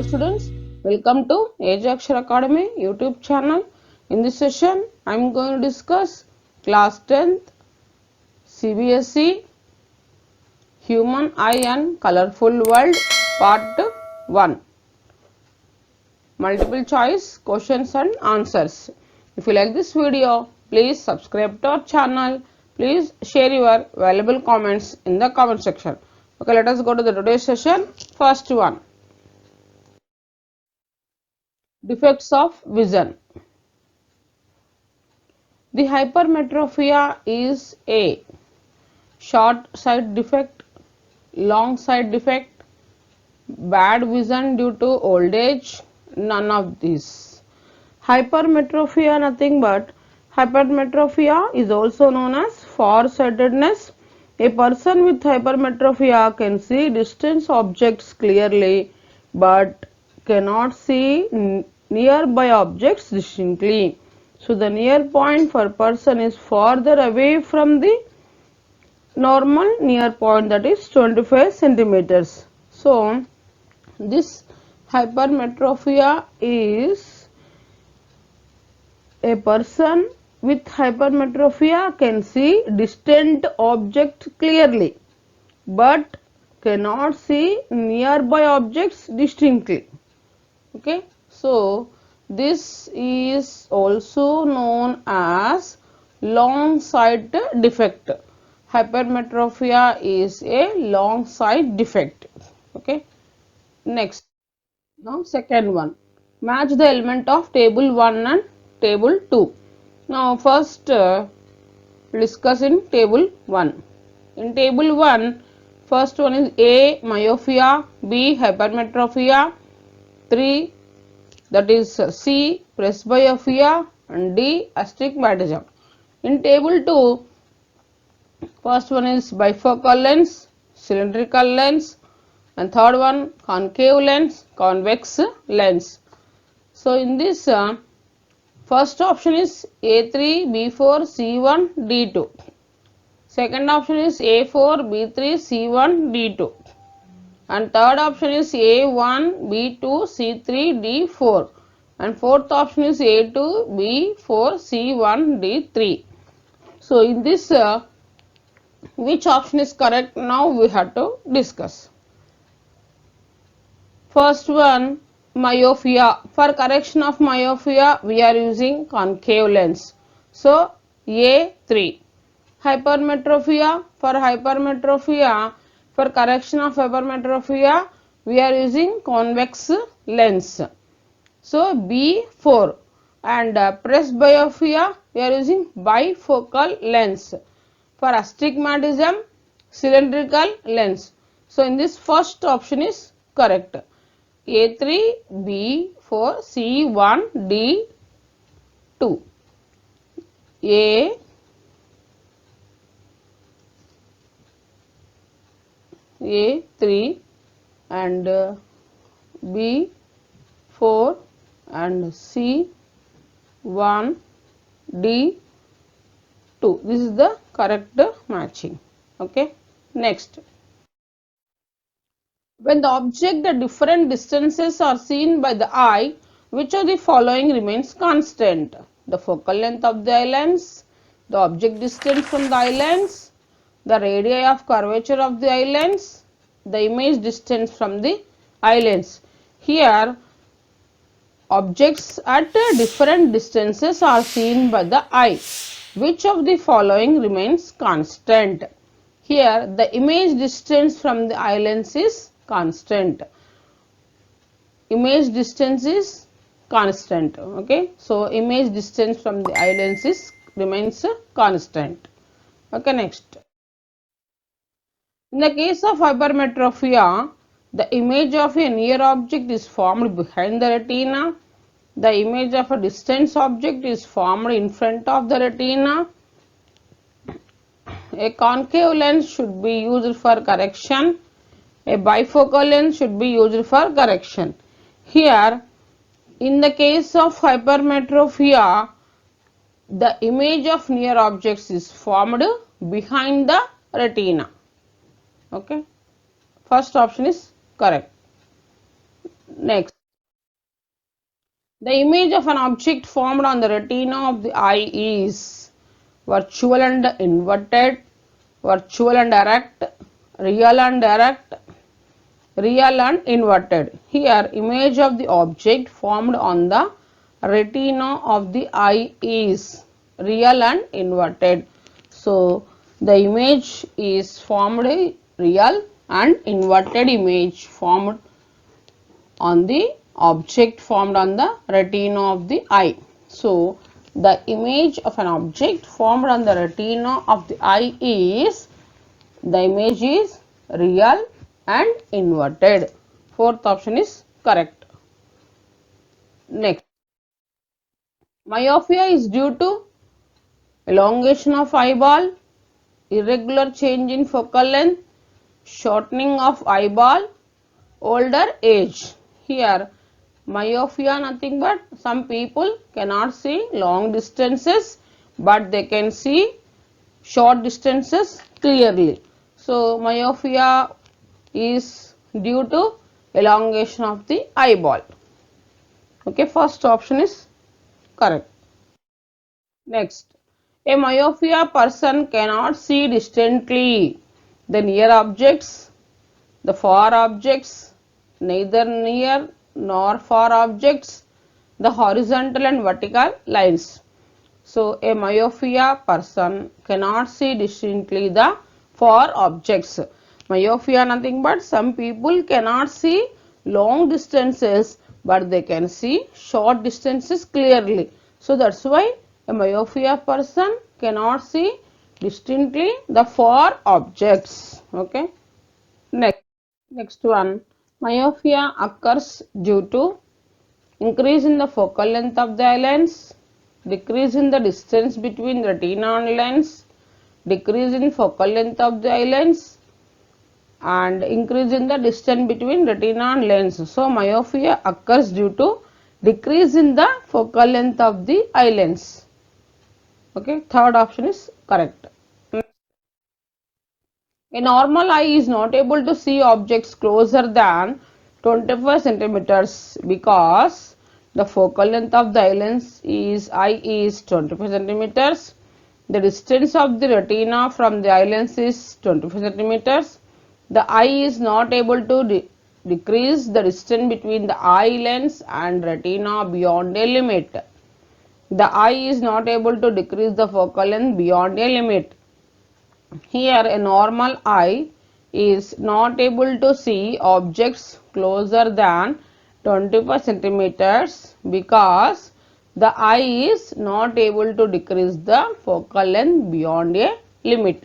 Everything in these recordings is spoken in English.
students, welcome to Age Akshar Academy YouTube channel. In this session, I am going to discuss class 10th CBSE Human Eye and Colorful World Part 1. Multiple choice questions and answers. If you like this video, please subscribe to our channel. Please share your valuable comments in the comment section. Okay, let us go to the today's session. First one. Defects of vision. The hypermetropia is a short sight defect, long sight defect, bad vision due to old age, none of these. Hypermetropia nothing but hypermetropia is also known as farsightedness. A person with hypermetropia can see distant objects clearly but cannot see nearby objects distinctly. So the near point for person is farther away from the normal near point, that is 25 centimeters. So this hypermetropia is a person with hypermetropia can see distant objects clearly but cannot see nearby objects distinctly. Okay, so this is also known as long sight defect. Hypermetropia is a long sight defect. Okay, next. Now second one, match the element of table 1 and table 2. Now first discuss in table 1. In table 1, first one is A myopia, B hypermetropia, 3 that is C presbyopia and D astigmatism. In table 2, first one is bifocal lens, cylindrical lens, and third one concave lens, convex lens. So in this first option is A3, B4, C1, D2. Second option is A4, B3, C1, D2. And third option is A1, B2, C3, D4. And fourth option is A2, B4, C1, D3. So in this which option is correct, now we have to discuss. First one, myopia. For correction of myopia, we are using concave lens. So A3. Hypermetropia. For hypermetropia, for correction of hypermetropia, we are using convex lens. So B4. And presbyopia, we are using bifocal lens. For astigmatism, cylindrical lens. So in this first option is correct. A3, B4, C1, D2. A3 and B4 and C1, D2. This is the correct matching. Okay. Next. When the object at different distances are seen by the eye, which of the following remains constant? The focal length of the eye lens, the object distance from the eye lens, the radii of curvature of the eye lens, the image distance from the eye lens. Here, objects at different distances are seen by the eye. Which of the following remains constant? Here, the image distance from the eye lens is constant. Image distance is constant. Okay, so image distance from the eye lens is remains constant. Okay, next. In the case of hypermetropia, the image of a near object is formed behind the retina. The image of a distant object is formed in front of the retina. A concave lens should be used for correction. A bifocal lens should be used for correction. Here, in the case of hypermetropia, the image of near objects is formed behind the retina. Okay, first option is correct. Next, the image of an object formed on the retina of the eye is virtual and inverted, virtual and direct, real and direct, real and inverted. Here, image of the object formed on the retina of the eye is real and inverted. So, the image is formed real and inverted image formed on the object formed on the retina of the eye. So, the image of an object formed on the retina of the eye is, the image is real and inverted. Fourth option is correct. Next, myopia is due to elongation of eyeball, irregular change in focal length, shortening of eyeball, older age. Here, myopia nothing but some people cannot see long distances, but they can see short distances clearly. So, myopia is due to elongation of the eyeball. Okay, first option is correct. Next, a myopia person cannot see distantly the near objects, the far objects, neither near nor far objects, the horizontal and vertical lines. So, a myopia person cannot see distinctly the far objects. Myopia nothing but some people cannot see long distances, but they can see short distances clearly. So, that is why a myopia person cannot see distinctly the far objects. Okay. Next one, myopia occurs due to increase in the focal length of the lens, decrease in the distance between retina and lens, decrease in focal length of the eye lens, and increase in the distance between retina and lens. So, myopia occurs due to decrease in the focal length of the eye lens. Okay, third option is correct. A normal eye is not able to see objects closer than 25 centimeters because the focal length of the eye is 25 centimeters. The distance of the retina from the eye lens is 25 centimeters. The eye is not able to decrease the distance between the eye lens and retina beyond a limit. The eye is not able to decrease the focal length beyond a limit. Here, a normal eye is not able to see objects closer than 25 centimeters because the eye is not able to decrease the focal length beyond a limit.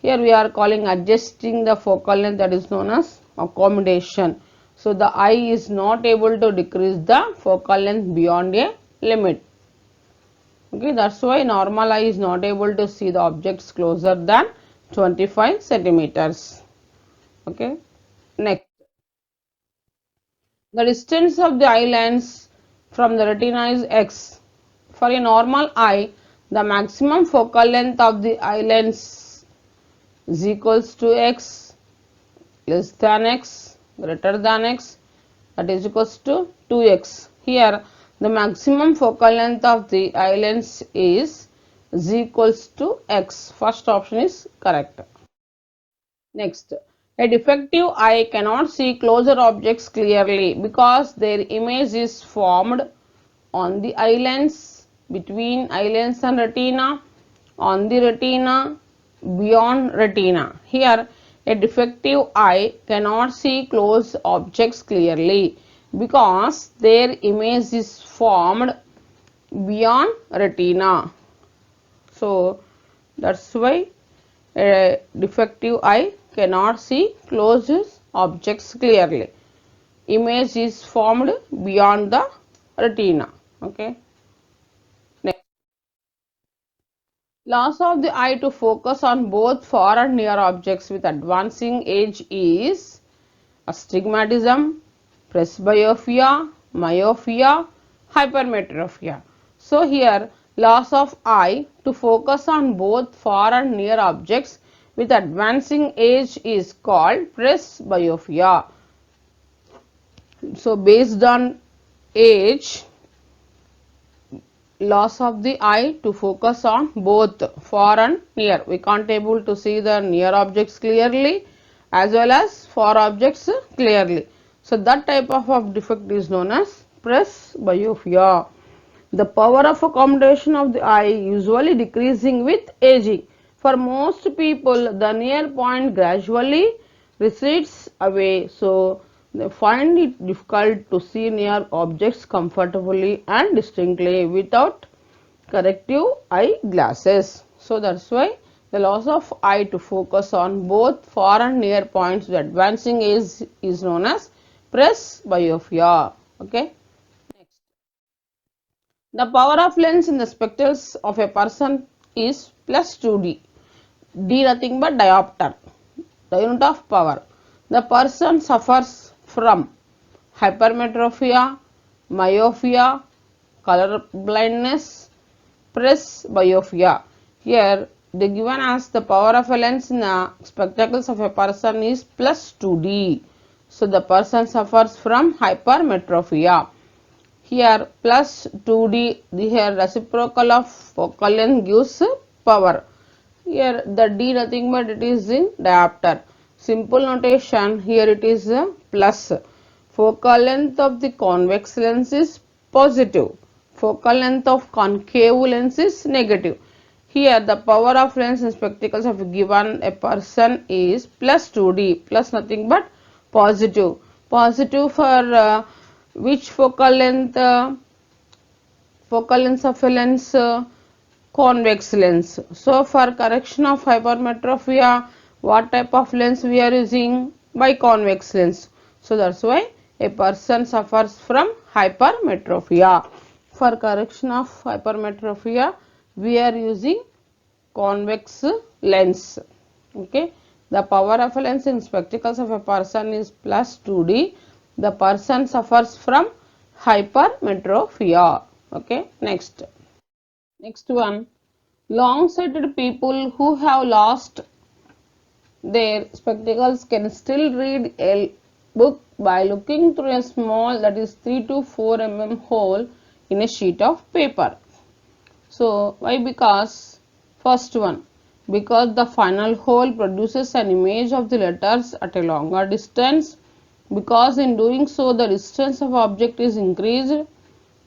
Here we are calling adjusting the focal length, that is known as accommodation. So, the eye is not able to decrease the focal length beyond a limit. Okay, that's why normal eye is not able to see the objects closer than 25 centimeters. Okay, next, the distance of the eye lens from the retina is x. For a normal eye, the maximum focal length of the eye lens is equals to x, less than x, greater than x, that is equals to 2x. Here, the maximum focal length of the eye lens is equals to x. First option is correct. Next, a defective eye cannot see closer objects clearly because their image is formed on the eye lens, between eye lens and retina, on the retina, beyond retina. Here, a defective eye cannot see close objects clearly because their image is formed beyond retina. So, that's why a defective eye cannot see close objects clearly. Image is formed beyond the retina. Okay. Next, loss of the eye to focus on both far and near objects with advancing age is astigmatism, presbyopia, myopia, hypermetropia. So here, loss of eye to focus on both far and near objects with advancing age is called presbyopia. So based on age, loss of the eye to focus on both far and near. We can't able to see the near objects clearly as well as far objects clearly. So that type of defect is known as presbyopia. The power of accommodation of the eye usually decreasing with aging. For most people, the near point gradually recedes away, so they find it difficult to see near objects comfortably and distinctly without corrective eye glasses. So that's why the loss of eye to focus on both far and near points with advancing age is known as presbyopia. Okay. The power of lens in the spectacles of a person is plus 2D. D nothing but diopter, the unit of power. The person suffers from hypermetropia, myopia, color blindness, presbyopia. Here they given as the power of a lens in the spectacles of a person is plus 2D. So the person suffers from hypermetropia. Here plus 2D, here reciprocal of focal length gives power. Here the D nothing but it is in diopter. Simple notation, here it is a plus. Focal length of the convex lens is positive. Focal length of concave lens is negative. Here the power of lens in spectacles of given a person is plus 2D, plus nothing but positive. Positive for which focal length? Focal length of a lens, convex lens. So for correction of hypermetropia, what type of lens we are using? Biconvex lens. So that's why a person suffers from hypermetropia. For correction of hypermetropia, we are using convex lens. Okay. The power of a lens in spectacles of a person is plus 2D. The person suffers from hypermetropia. Okay. Next one. Long-sighted people who have lost their spectacles can still read a book by looking through a small, that is 3 to 4 mm hole in a sheet of paper. So why? Because first one, because the final hole produces an image of the letters at a longer distance, because in doing so the distance of object is increased,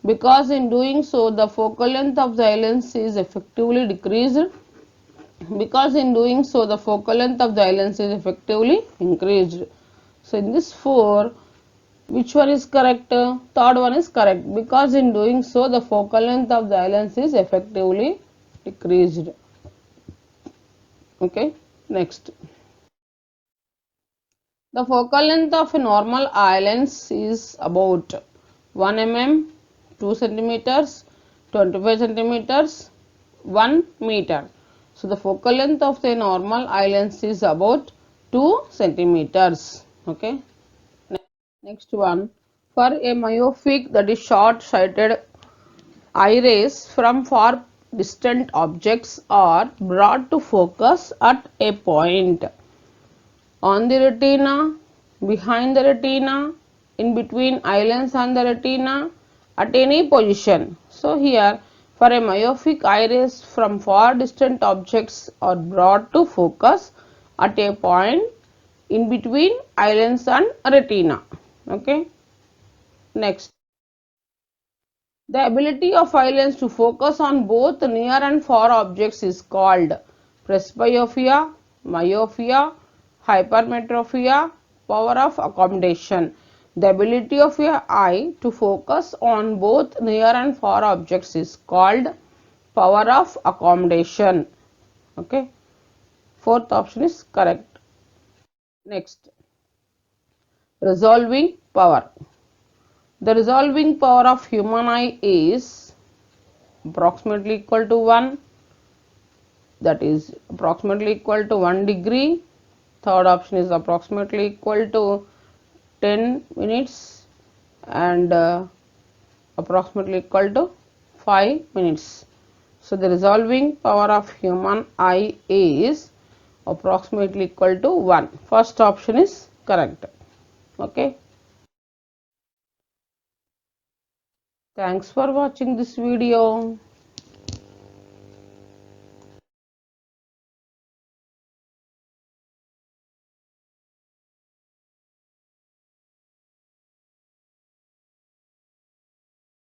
because in doing so the focal length of the eye lens is effectively decreased, because in doing so the focal length of the eye lens is effectively increased. So in this four, which one is correct? Third one is correct, because in doing so the focal length of the eye lens is effectively decreased. Okay, next. The focal length of a normal eye lens is about 1 mm, 2 centimeters, 25 centimeters, 1 meter. So the focal length of the normal eye lens is about 2 centimeters. Okay. Next one. For a myopic, that is short sighted, eye rays from far distant objects are brought to focus at a point on the retina, behind the retina, in between eye lens and the retina, at any position. So here for a myopic, eye rays from far distant objects are brought to focus at a point in between eye lens and retina. Okay. Next. The ability of eye lens to focus on both near and far objects is called presbyopia, myopia, hypermetropia, power of accommodation. The ability of your eye to focus on both near and far objects is called power of accommodation. Okay. Fourth option is correct. Next. Resolving power. The resolving power of human eye is approximately equal to 1, that is approximately equal to 1 degree. Third option is approximately equal to 10 minutes and approximately equal to 5 minutes. So the resolving power of human eye is approximately equal to 1. First option is correct. Okay. Thanks for watching this video.